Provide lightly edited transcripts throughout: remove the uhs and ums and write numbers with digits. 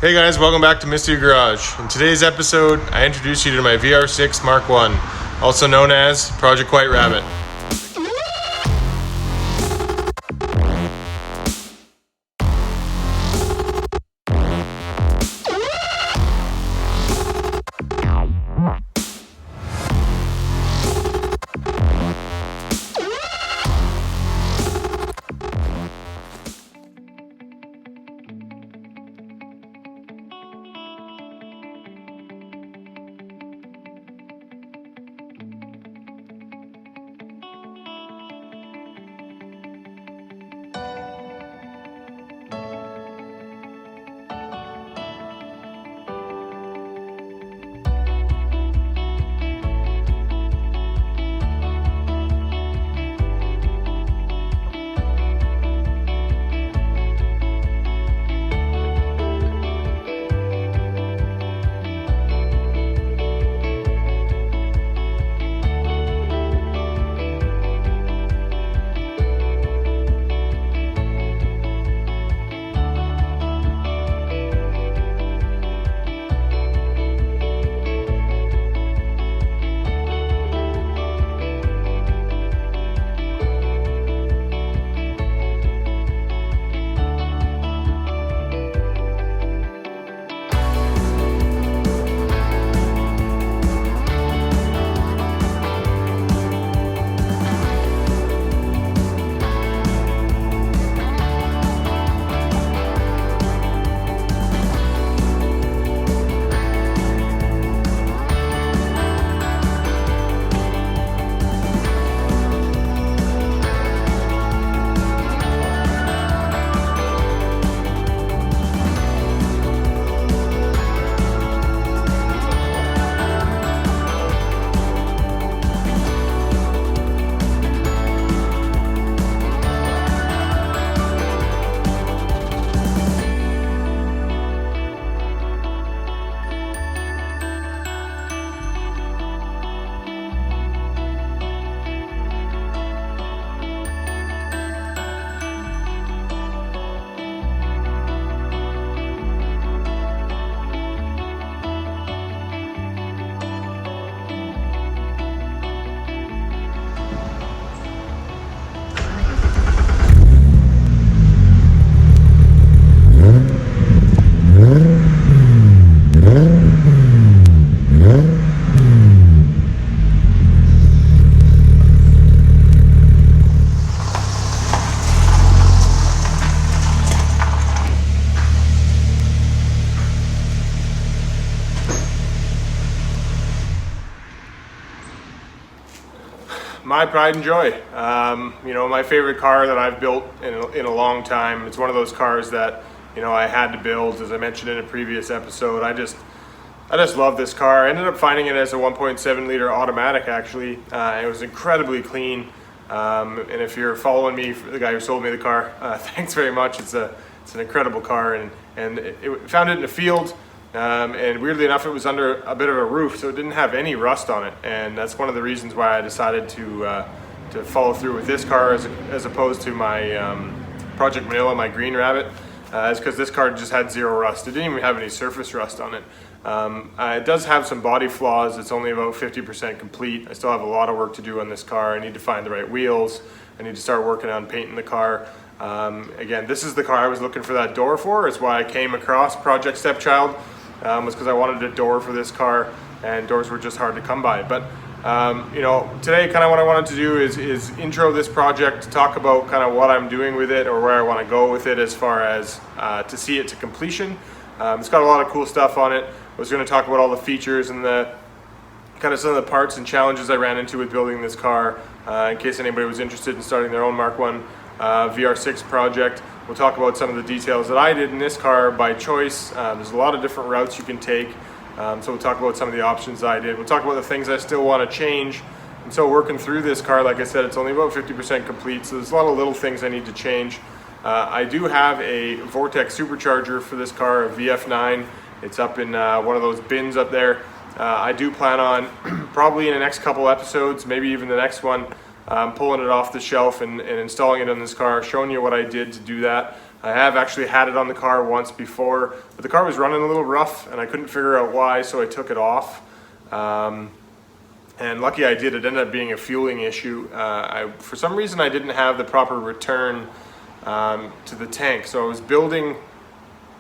Hey guys, welcome back to Msd Garage. In today's episode, I introduce you to my VR6 Mk1, also known as Project White Rabbit. My pride and joy. My favorite car that I've built in a long time. It's one of those cars that, I had to build, as I mentioned in a previous episode. I just love this car. I ended up finding it as a 1.7 liter automatic, actually. It was incredibly clean. And if you're following me, the guy who sold me the car, thanks very much. It's an incredible car, and it found it in a field. And weirdly enough, it was under a bit of a roof, so it didn't have any rust on it. And that's one of the reasons why I decided to follow through with this car as opposed to my Project Manila, my Green Rabbit, is because this car just had zero rust. It didn't even have any surface rust on it. It does have some body flaws. It's only about 50% complete. I still have a lot of work to do on this car. I need to find the right wheels. I need to start working on painting the car. Again, this is the car I was looking for that door for. It's why I came across Project Stepchild. Was because I wanted a door for this car, and doors were just hard to come by. But today kind of what I wanted to do is intro this project, talk about kind of what I'm doing with it or where I want to go with it as far as to see it to completion. It's got a lot of cool stuff on it. I was going to talk about all the features and the kind of some of the parts and challenges I ran into with building this car, in case anybody was interested in starting their own Mk1 VR6 project. We'll talk about some of the details that I did in this car by choice. There's a lot of different routes you can take. So we'll talk about some of the options I did. We'll talk about the things I still want to change. And so working through this car, like I said, it's only about 50% complete. So there's a lot of little things I need to change. I do have a Vortex Supercharger for this car, a VF9. It's up in one of those bins up there. I do plan on probably in the next couple episodes, maybe even the next one, pulling it off the shelf and installing it in this car, showing you what I did to do that. I have actually had it on the car once before, but the car was running a little rough and I couldn't figure out why, so I took it off. And lucky I did. It ended up being a fueling issue. For some reason I didn't have the proper return to the tank, so I was building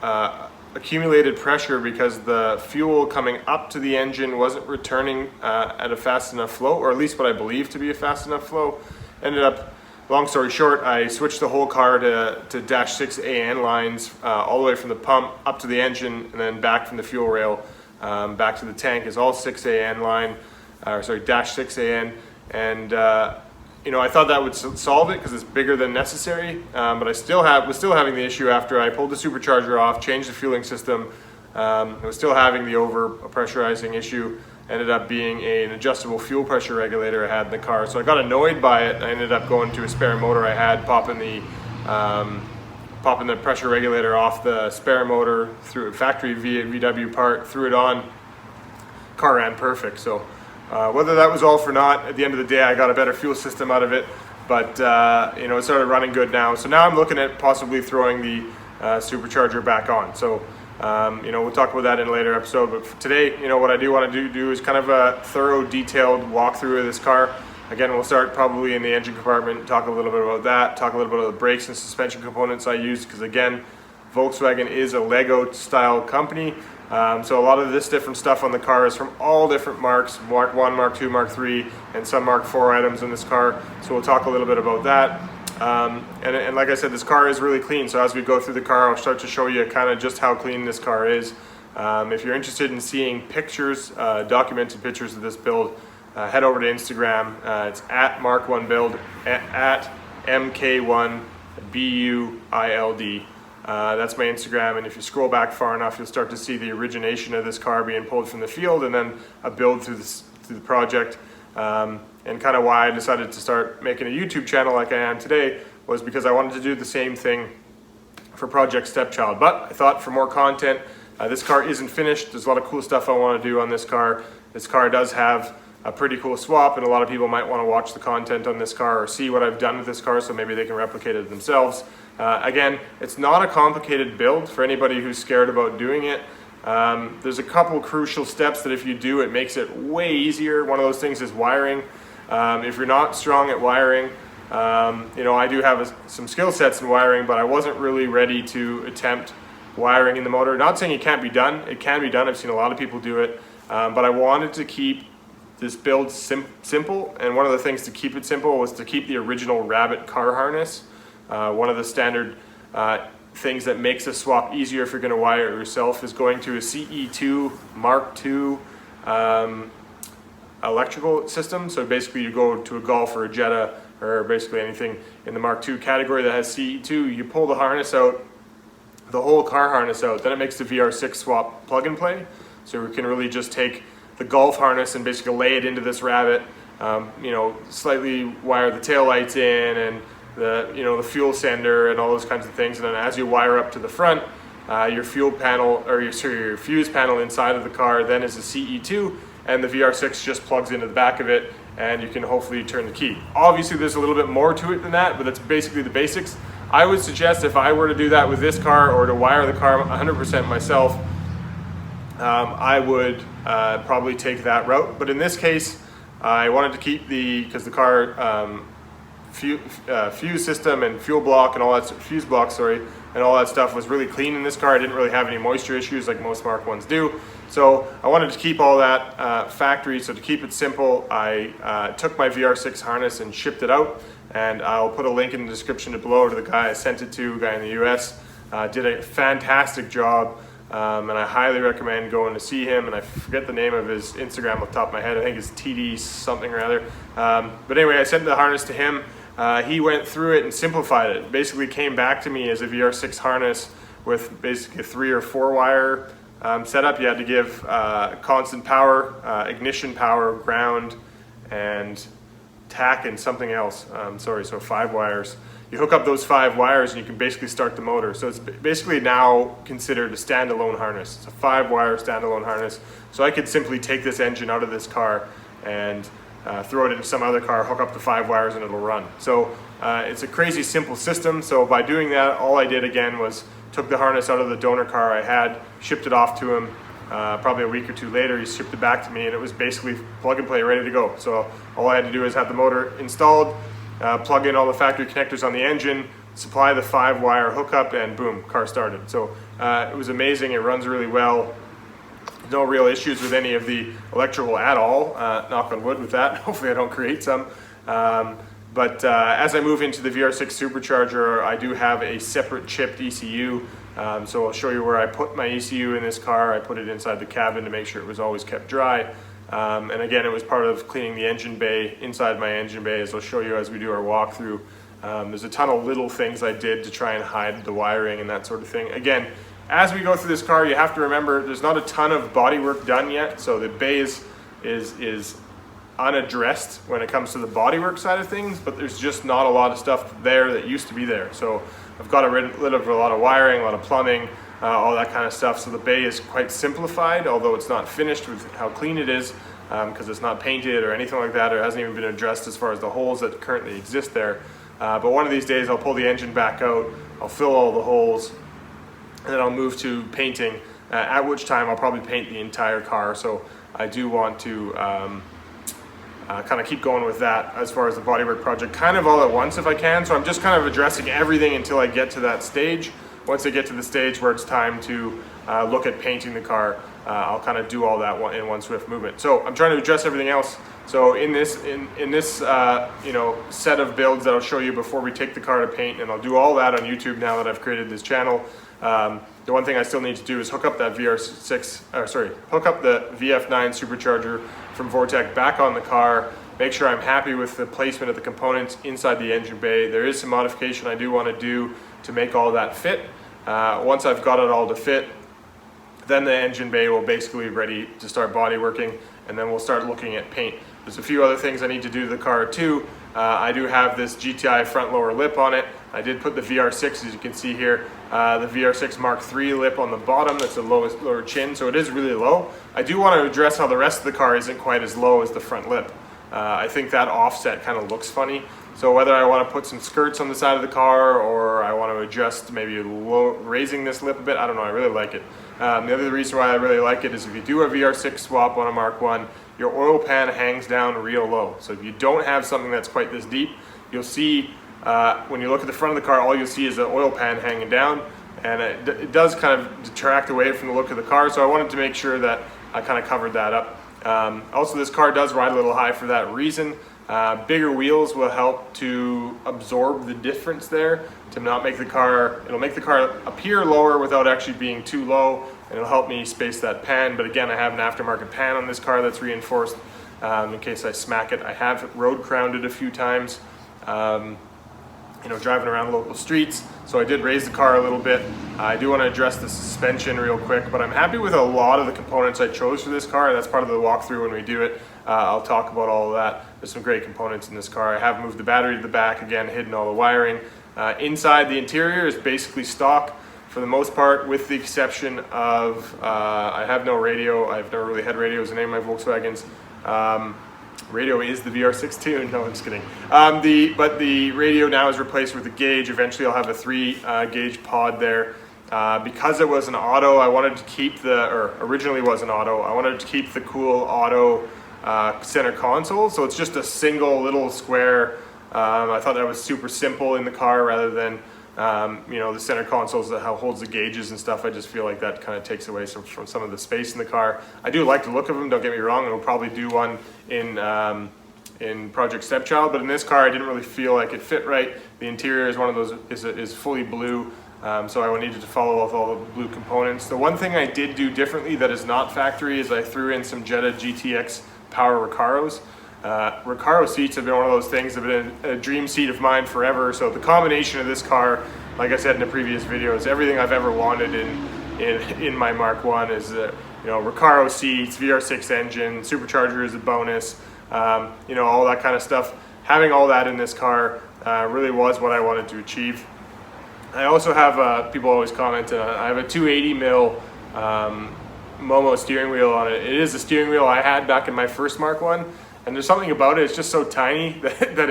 accumulated pressure because the fuel coming up to the engine wasn't returning at a fast enough flow, or at least what I believe to be a fast enough flow. Ended up, long story short, I switched the whole car to dash 6 AN lines all the way from the pump up to the engine, and then back from the fuel rail back to the tank is all 6 AN line, dash 6 AN, and you know, I thought that would solve it because it's bigger than necessary, but I was still having the issue after I pulled the supercharger off, changed the fueling system. I was still having the over pressurizing issue. Ended up being an adjustable fuel pressure regulator I had in the car, so I got annoyed by it. I ended up going to a spare motor I had, popping the pressure regulator off the spare motor through a factory VW part, threw it on. Car ran perfect. So whether that was all for naught, at the end of the day I got a better fuel system out of it, but you know, it started running good now. So now I'm looking at possibly throwing the supercharger back on. So you know, we'll talk about that in a later episode, but for today, you know, what I do want to do is kind of a thorough, detailed walkthrough of this car. Again, we'll start probably in the engine compartment, talk a little bit about that, talk a little bit about the brakes and suspension components I use, because again, Volkswagen is a Lego style company. So a lot of this different stuff on the car is from all different marks, Mark 1, Mark 2, Mark 3, and some Mark 4 items in this car. So we'll talk a little bit about that. And like I said, this car is really clean. So as we go through the car, I'll start to show you kind of just how clean this car is. If you're interested in seeing pictures, documented pictures of this build, head over to Instagram. It's at Mark1 Build, at Mk1 BUILD. That's my Instagram, and if you scroll back far enough, you'll start to see the origination of this car being pulled from the field, and then a build through the project. And kind of why I decided to start making a YouTube channel like I am today was because I wanted to do the same thing for Project Stepchild. But I thought for more content, this car isn't finished. There's a lot of cool stuff I want to do on this car. This car does have a pretty cool swap, and a lot of people might want to watch the content on this car or see what I've done with this car, so maybe they can replicate it themselves. Again, it's not a complicated build for anybody who's scared about doing it. There's a couple crucial steps that if you do, it makes it way easier. One of those things is wiring. If you're not strong at wiring, you know, I do have some skill sets in wiring, but I wasn't really ready to attempt wiring in the motor. Not saying it can't be done. It can be done. I've seen a lot of people do it, but I wanted to keep this build simple, and one of the things to keep it simple was to keep the original Rabbit car harness. One of the standard things that makes a swap easier if you're going to wire it yourself is going to a CE2 Mark II electrical system. So basically you go to a Golf or a Jetta or basically anything in the Mark II category that has CE2, you pull the harness out, the whole car harness out, then it makes the VR6 swap plug and play. So we can really just take the Golf harness and basically lay it into this Rabbit, you know, slightly wire the taillights in and the fuel sender and all those kinds of things, and then as you wire up to the front, your fuel panel, or your fuse panel inside of the car then is a CE2, and the VR6 just plugs into the back of it, and you can hopefully turn the key. Obviously there's a little bit more to it than that, but that's basically the basics. I would suggest if I were to do that with this car, or to wire the car 100% myself, I would probably take that route. But in this case, I wanted to keep because the car fuse system and fuel block and all that, fuse block, sorry, and all that stuff was really clean in this car. I didn't really have any moisture issues like most Mark 1s do. So I wanted to keep all that factory. So to keep it simple, I took my VR6 harness and shipped it out. And I'll put a link in the description below to the guy I sent it to, a guy in the US. Did a fantastic job. And I highly recommend going to see him, and I forget the name of his Instagram off the top of my head. I think it's TD something or other. But anyway, I sent the harness to him. He went through it and simplified it. Basically came back to me as a VR6 harness with basically a 3 or 4 wire setup. You had to give constant power, ignition power, ground, and tack and something else. So 5 wires. You hook up those 5 wires and you can basically start the motor. So it's basically now considered a standalone harness. It's a 5-wire standalone harness. So I could simply take this engine out of this car and throw it into some other car, hook up the 5 wires, and it'll run. So it's a crazy simple system. So by doing that, all I did again was took the harness out of the donor car I had, shipped it off to him. Probably a week or 2 later, he shipped it back to me, and it was basically plug and play, ready to go. So all I had to do is have the motor installed, plug in all the factory connectors on the engine, supply the 5 wire hookup, and boom, car started. So it was amazing. It runs really well. No real issues with any of the electrical at all. Knock on wood with that. Hopefully I don't create some. But as I move into the VR6 Supercharger, I do have a separate chipped ECU. So I'll show you where I put my ECU in this car. I put it inside the cabin to make sure it was always kept dry. And again, it was part of cleaning the engine bay, inside my engine bay, as I'll show you as we do our walkthrough. There's a ton of little things I did to try and hide the wiring and that sort of thing. Again, as we go through this car, you have to remember there's not a ton of bodywork done yet, so the bay is unaddressed when it comes to the bodywork side of things, but there's just not a lot of stuff there that used to be there. So I've got rid of a lot of wiring, a lot of plumbing, all that kind of stuff. So the bay is quite simplified, although it's not finished with how clean it is, because it's not painted or anything like that, or it hasn't even been addressed as far as the holes that currently exist there. But one of these days I'll pull the engine back out, I'll fill all the holes, and then I'll move to painting, at which time I'll probably paint the entire car. So I do want to kind of keep going with that as far as the bodywork project, kind of all at once if I can. So I'm just kind of addressing everything until I get to that stage. Once I get to the stage where it's time to look at painting the car, I'll kind of do all that in one swift movement. So I'm trying to address everything else. So in this set of builds that I'll show you before we take the car to paint, and I'll do all that on YouTube now that I've created this channel. The one thing I still need to do is hook up that hook up the VF9 Supercharger from Vortec back on the car, make sure I'm happy with the placement of the components inside the engine bay. There is some modification I do want to do to make all that fit. Once I've got it all to fit, then the engine bay will basically be ready to start body working, and then we'll start looking at paint. There's a few other things I need to do to the car too. I do have this GTI front lower lip on it. I did put the VR6, as you can see here, the VR6 Mark III lip on the bottom. That's the lowest lower chin, so it is really low. I do want to address how the rest of the car isn't quite as low as the front lip. I think that offset kind of looks funny. So whether I want to put some skirts on the side of the car, or I want to adjust maybe raising this lip a bit, I don't know, I really like it. The other reason why I really like it is if you do a VR6 swap on a Mark 1, your oil pan hangs down real low. So if you don't have something that's quite this deep, you'll see when you look at the front of the car, all you'll see is the oil pan hanging down, and it does kind of detract away from the look of the car. So I wanted to make sure that I kind of covered that up. Also, this car does ride a little high for that reason. Bigger wheels will help to absorb the difference there, to not make the car, it'll make the car appear lower without actually being too low, and it'll help me space that pan. But again, I have an aftermarket pan on this car that's reinforced in case I smack it. I have road crowned it a few times, driving around local streets. So I did raise the car a little bit. I do want to address the suspension real quick, but I'm happy with a lot of the components I chose for this car. That's part of the walkthrough when we do it. I'll talk about all of that. There's some great components in this car. I have moved the battery to the back, again, hidden all the wiring. Inside, the interior is basically stock for the most part, with the exception of, I have no radio. I've never really had radios in any of my Volkswagens. Radio is the VR6 too. No, I'm just kidding. But the radio now is replaced with a gauge. Eventually I'll have a 3 gauge pod there. Because it was an auto, I wanted to keep originally was an auto, I wanted to keep the cool auto center console. So it's just a single little square. I thought that was super simple in the car rather than the center consoles that holds the gauges and stuff. I just feel like that kind of takes away from some of the space in the car. I do like the look of them, don't get me wrong, and we'll probably do one in Project Stepchild, but in this car I didn't really feel like it fit right. The interior is one of those, is fully blue, so I needed to follow with all the blue components. The one thing I did do differently that is not factory is I threw in some Jetta GTX Power Recaros. Recaro seats have been one of those things that have been a dream seat of mine forever. So the combination of this car, like I said in the previous video, is everything I've ever wanted in my Mark 1. Is Recaro seats, VR6 engine, Supercharger is a bonus, all that kind of stuff. Having all that in this car really was what I wanted to achieve. I also have, people always comment, I have a 280 mil Momo steering wheel on it. It is the steering wheel I had back in my first Mark 1. and there's something about it, it's just so tiny that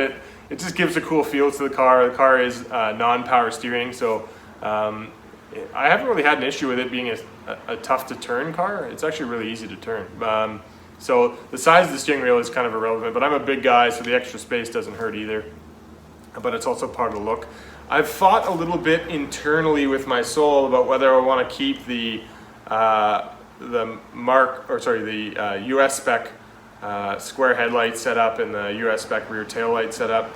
it just gives a cool feel to the car. The car is non-power steering, so I haven't really had an issue with it being a tough to turn car. It's actually really easy to turn. So the size of the steering wheel is kind of irrelevant, but I'm a big guy, so the extra space doesn't hurt either. But it's also part of the look. I've fought a little bit internally with my soul about whether I want to keep the US spec square headlight setup and the US spec rear tail light setup.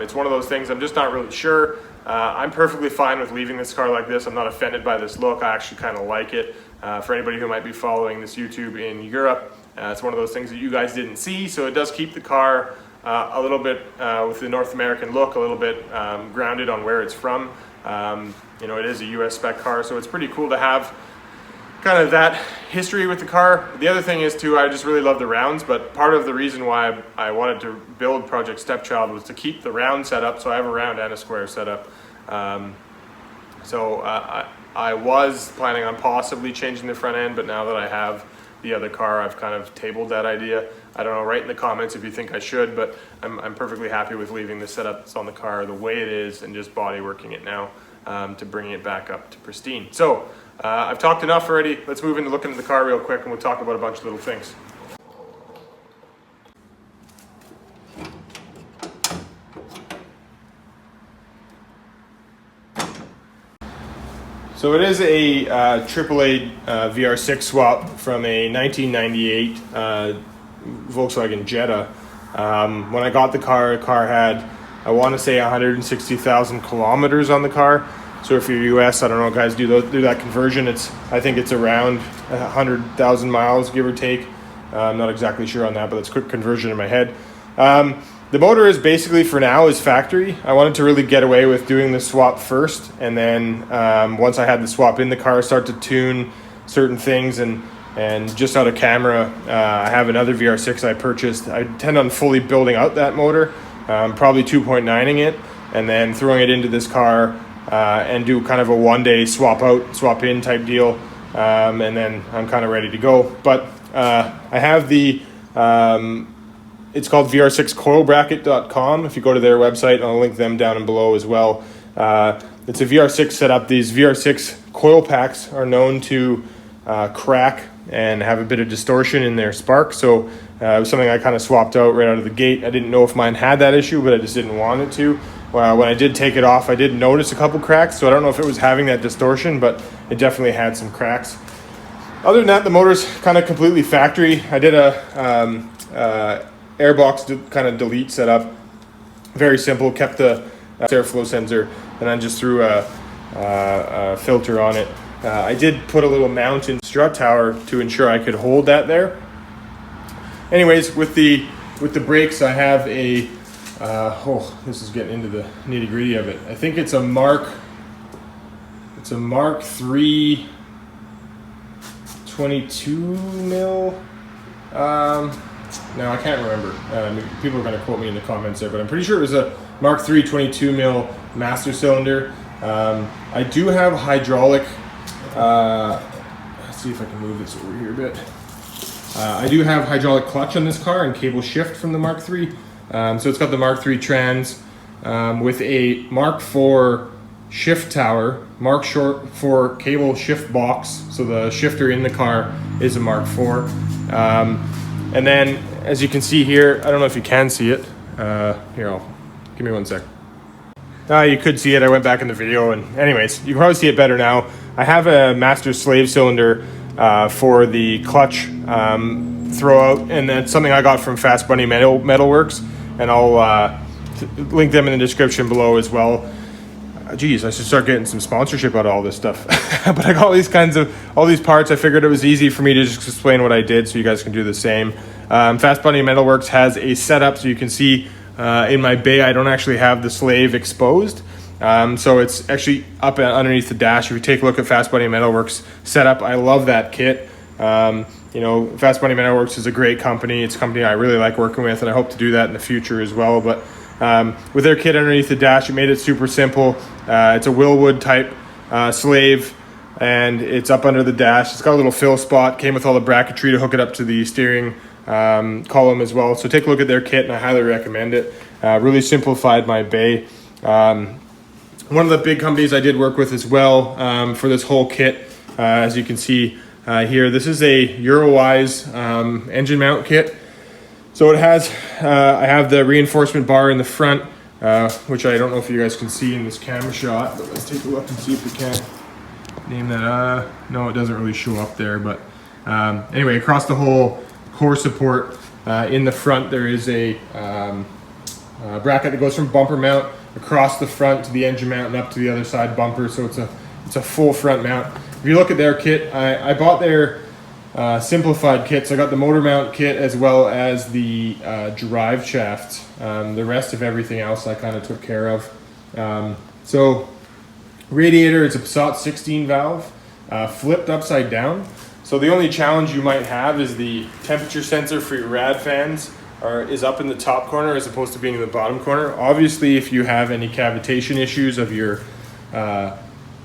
It's one of those things I'm just not really sure. I'm perfectly fine with leaving this car like this. I'm not offended by this look. I actually kind of like it. For anybody who might be following this YouTube in Europe, it's one of those things that you guys didn't see, so it does keep the car a little bit with the North American look, a little bit grounded on where it's from. You know, it is a US spec car, so it's pretty cool to have kind of that history with the car. The other thing is too, I just really love the rounds, but part of the reason why I wanted to build Project Stepchild was to keep the round setup, so I have a round and a square setup. I was planning on possibly changing the front end, but now that I have the other car, I've kind of tabled that idea. I don't know, write in the comments if you think I should, but I'm perfectly happy with leaving the setup that's on the car the way it is and just body working it now to bring it back up to pristine. So I've talked enough already. Let's move into looking at the car real quick and we'll talk about a bunch of little things. So it is a AAA VR6 swap from a 1998 Volkswagen Jetta. When I got the car had, I want to say 160,000 kilometers on the car. So if you're US, I don't know, guys, do that conversion. I think it's around 100,000 miles, give or take. I'm not exactly sure on that, but it's a quick conversion in my head. The motor is basically, for now, is factory. I wanted to really get away with doing the swap first, and then once I had the swap in the car, start to tune certain things. And just out of camera, I have another VR6 I purchased. I intend on fully building out that motor, probably 2.9ing it, and then throwing it into this car and do kind of a one-day swap out, swap in type deal, and then I'm kind of ready to go. But I have the it's called VR6coilbracket.com. If you go to their website, I'll link them down and below as well. It's a VR6 setup. These VR6 coil packs are known to crack and have a bit of distortion in their spark. So it was something I kind of swapped out right out of the gate. I didn't know if mine had that issue, but I just didn't want it to. When I did take it off, I did notice a couple cracks. So I don't know if it was having that distortion, but it definitely had some cracks. Other than that, the motor's kind of completely factory. I did a airbox kind of delete setup. Very simple, kept the airflow sensor, and then just threw a filter on it. I did put a little mount in strut tower to ensure I could hold that there. Anyways, with the brakes, I have a this is getting into the nitty gritty of it. I think it's a Mark 3 22 mil. Now I can't remember. People are going to quote me in the comments there, but I'm pretty sure it was a Mark 3 22 mil master cylinder. I do have hydraulic. Let's see if I can move this over here a bit. I do have hydraulic clutch on this car and cable shift from the Mark 3. So it's got the Mark 3 trans with a Mark 4 shift tower, Mark 4 cable shift box. So the shifter in the car is a Mark 4. And then, as you can see here, I don't know if you can see it. Here, give me one sec. You could see it. I went back in the video, and anyways, you can probably see it better now. I have a master slave cylinder for the clutch throwout, and that's something I got from Fast Bunny Metalworks, and I'll link them in the description below as well. Geez, I should start getting some sponsorship out of all this stuff. But I got all these parts. I figured it was easy for me to just explain what I did so you guys can do the same. Fast Bunny Metalworks has a setup, so you can see in my bay I don't actually have the slave exposed. So it's actually up underneath the dash. If you take a look at Fast Bunny Metalworks setup, I love that kit. You know, Fast Bunny Metalworks is a great company. It's a company I really like working with, and I hope to do that in the future as well. But with their kit underneath the dash, it made it super simple. It's a Willwood type slave, and it's up under the dash. It's got a little fill spot. Came with all the bracketry to hook it up to the steering column as well. So take a look at their kit, and I highly recommend it. Really simplified my bay. One of the big companies I did work with as well for this whole kit, as you can see here, this is a Eurowise engine mount kit. So it has, I have the reinforcement bar in the front, which I don't know if you guys can see in this camera shot, but let's take a look and see if we can name that. No, it doesn't really show up there, but anyway, across the whole core support in the front, there is a bracket that goes from bumper mount across the front to the engine mount and up to the other side bumper. So it's a full front mount. If you look at their kit, I bought their Simplified kit, so I got the motor mount kit as well as the drive shaft. The rest of everything else I kind of took care of. So radiator, it's a Passat 16 valve, flipped upside down. So the only challenge you might have is the temperature sensor for your rad fans is up in the top corner as opposed to being in the bottom corner. Obviously, if you have any cavitation issues of your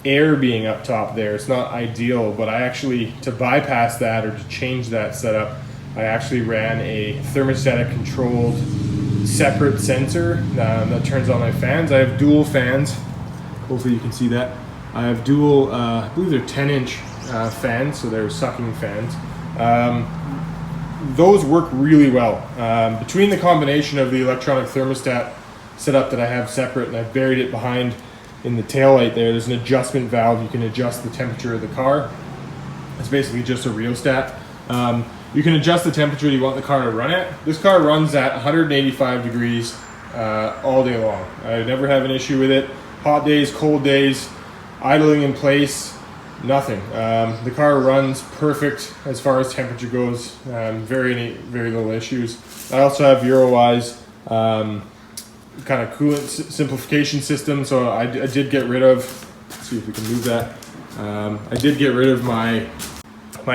air being up top there, it's not ideal, but I actually, to bypass that or to change that setup, I actually ran a thermostatic controlled separate sensor that turns on my fans. I have dual fans, hopefully you can see that. I have dual, I believe they're 10-inch fans, so they're sucking fans. Those work really well. Between the combination of the electronic thermostat setup that I have separate, and I've buried it behind in the taillight there's an adjustment valve. You can adjust the temperature of the car. It's basically just a rheostat. You can adjust the temperature you want the car to run at. This car runs at 185 degrees all day long. I never have an issue with it. Hot days, cold days, idling in place, nothing. The car runs perfect as far as temperature goes. Very little issues. I also have Eurowise kind of coolant simplification system. So I did get rid of, let's see if we can move that. I did get rid of my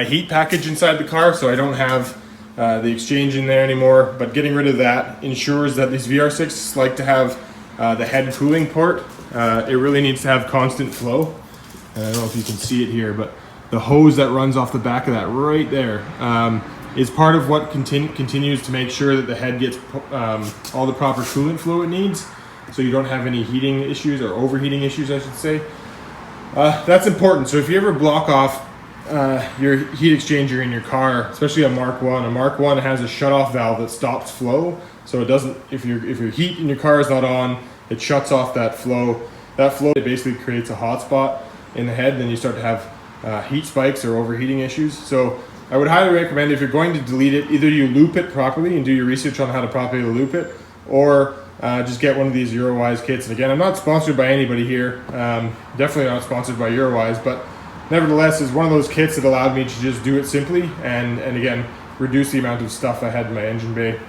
heat package inside the car, so I don't have the exchange in there anymore. But getting rid of that ensures that these VR6 like to have the head cooling port. It really needs to have constant flow. And I don't know if you can see it here, but the hose that runs off the back of that right there is part of what continues to make sure that the head gets all the proper coolant flow it needs, so you don't have any heating issues or overheating issues, I should say. That's important. So if you ever block off your heat exchanger in your car, especially a Mk1, a Mk1 has a shutoff valve that stops flow, so it doesn't. If your heat in your car is not on, it shuts off that flow. That flow, it basically creates a hot spot in the head, then you start to have heat spikes or overheating issues. So I would highly recommend, if you're going to delete it, either you loop it properly and do your research on how to properly loop it, or just get one of these Eurowise kits. And again, I'm not sponsored by anybody here, definitely not sponsored by Eurowise, but nevertheless, it's one of those kits that allowed me to just do it simply and again, reduce the amount of stuff I had in my engine bay.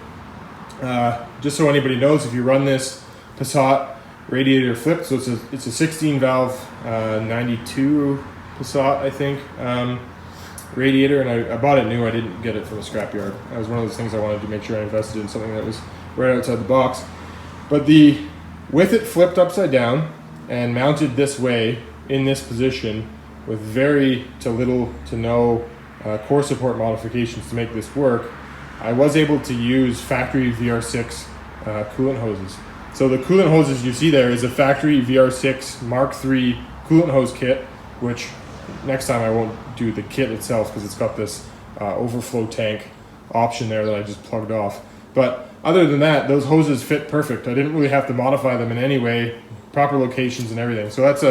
Just so anybody knows, if you run this Passat radiator flip, so it's a 16 valve 92 Passat, I think, radiator, and I bought it new. I didn't get it from a scrapyard. That was one of those things I wanted to make sure I invested in something that was right outside the box. But with it flipped upside down and mounted this way in this position with very to little to no core support modifications to make this work, I was able to use factory VR6 coolant hoses. So the coolant hoses you see there is a factory VR6 Mark III coolant hose kit, which next time I won't do the kit itself because it's got this overflow tank option there that I just plugged off. But other than that, those hoses fit perfect. I didn't really have to modify them in any way, proper locations and everything. So that's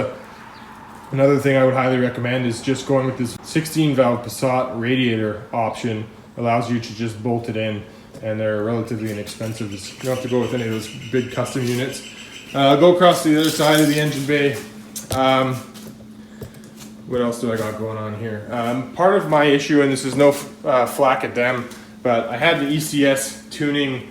another thing I would highly recommend, is just going with this 16 valve Passat radiator option. Allows you to just bolt it in, and they're relatively inexpensive. You don't have to go with any of those big custom units. I'll go across to the other side of the engine bay. What else do I got going on here? Part of my issue, and this is no flack at them, but I had the ECS tuning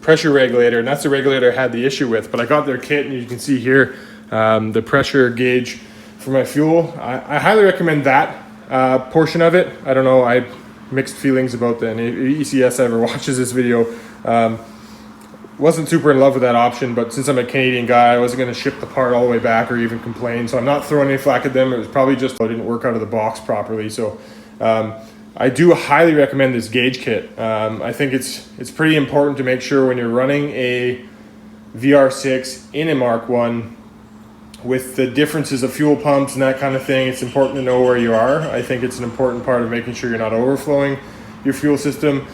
pressure regulator, and that's the regulator I had the issue with. But I got their kit, and you can see here the pressure gauge for my fuel. I highly recommend that portion of it. I don't know, I mixed feelings about that. And if ECS ever watches this video, wasn't super in love with that option, but since I'm a Canadian guy, I wasn't going to ship the part all the way back or even complain, so I'm not throwing any flack at them. It was probably just it didn't work out of the box properly. So I I do highly recommend this gauge kit. I think it's pretty important to make sure when you're running a VR6 in a Mk1 with the differences of fuel pumps and that kind of thing, it's important to know where you are. I think it's an important part of making sure you're not overflowing your fuel system.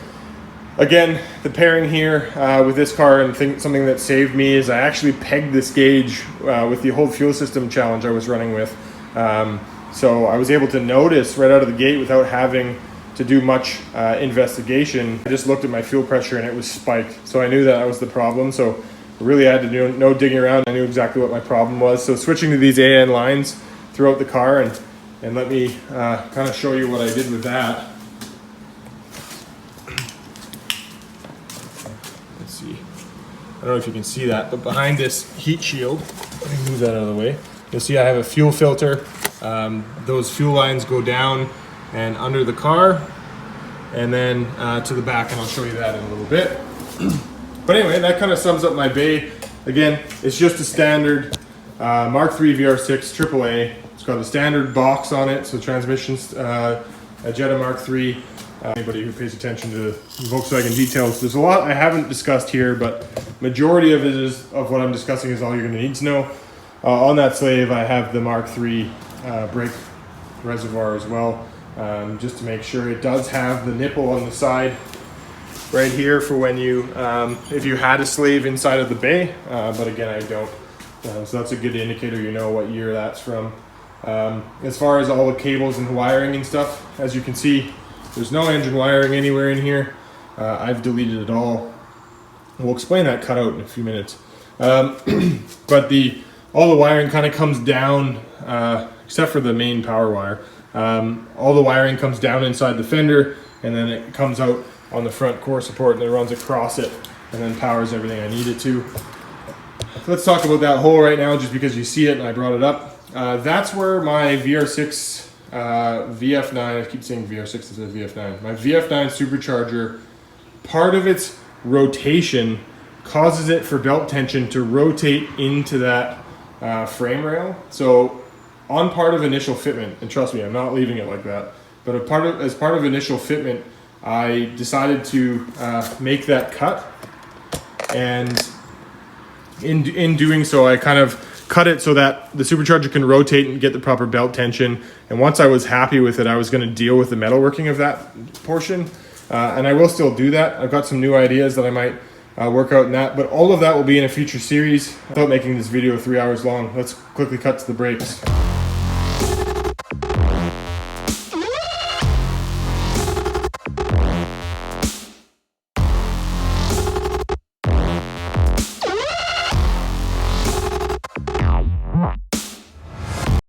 Again, the pairing here with this car, and something that saved me is I actually pegged this gauge with the whole fuel system challenge I was running with. So I was able to notice right out of the gate without having to do much investigation. I just looked at my fuel pressure and it was spiked. So I knew that was the problem. So really I had to do no digging around. I knew exactly what my problem was. So switching to these AN lines throughout the car, and let me kind of show you what I did with that. Let's see. I don't know if you can see that, but behind this heat shield, let me move that out of the way. You'll see I have a fuel filter. Those fuel lines go down and under the car, and then to the back, and I'll show you that in a little bit. But anyway, that kind of sums up my bay. Again, it's just a standard Mark III VR6 AAA. It's got a standard box on it, so transmission's a Jetta Mark III. Anybody who pays attention to Volkswagen details, there's a lot I haven't discussed here, but majority of it is of what I'm discussing is all you're going to need to know. On that slave, I have the Mark III brake reservoir as well, just to make sure. It does have the nipple on the side right here for when you, if you had a slave inside of the bay, but again, I don't. So that's a good indicator, you know what year that's from. As far as all the cables and wiring and stuff, as you can see, there's no engine wiring anywhere in here. I've deleted it all. We'll explain that cutout in a few minutes. But all the wiring kind of comes down, except for the main power wire. All the wiring comes down inside the fender, and then it comes out on the front core support, and it runs across it, and then powers everything I need it to. Let's talk about that hole right now, just because you see it and I brought it up. That's where my VR6 VF9, I keep saying VR6 instead of VF9. My VF9 supercharger, part of its rotation causes it for belt tension to rotate into that frame rail. So on part of initial fitment, and trust me, I'm not leaving it like that, but as part of initial fitment, I decided to make that cut, and in doing so, I kind of cut it so that the supercharger can rotate and get the proper belt tension. And once I was happy with it, I was going to deal with the metalworking of that portion, and I will still do that. I've got some new ideas that I might work out in that, but all of that will be in a future series. Without making this video 3 hours long, let's quickly cut to the brakes.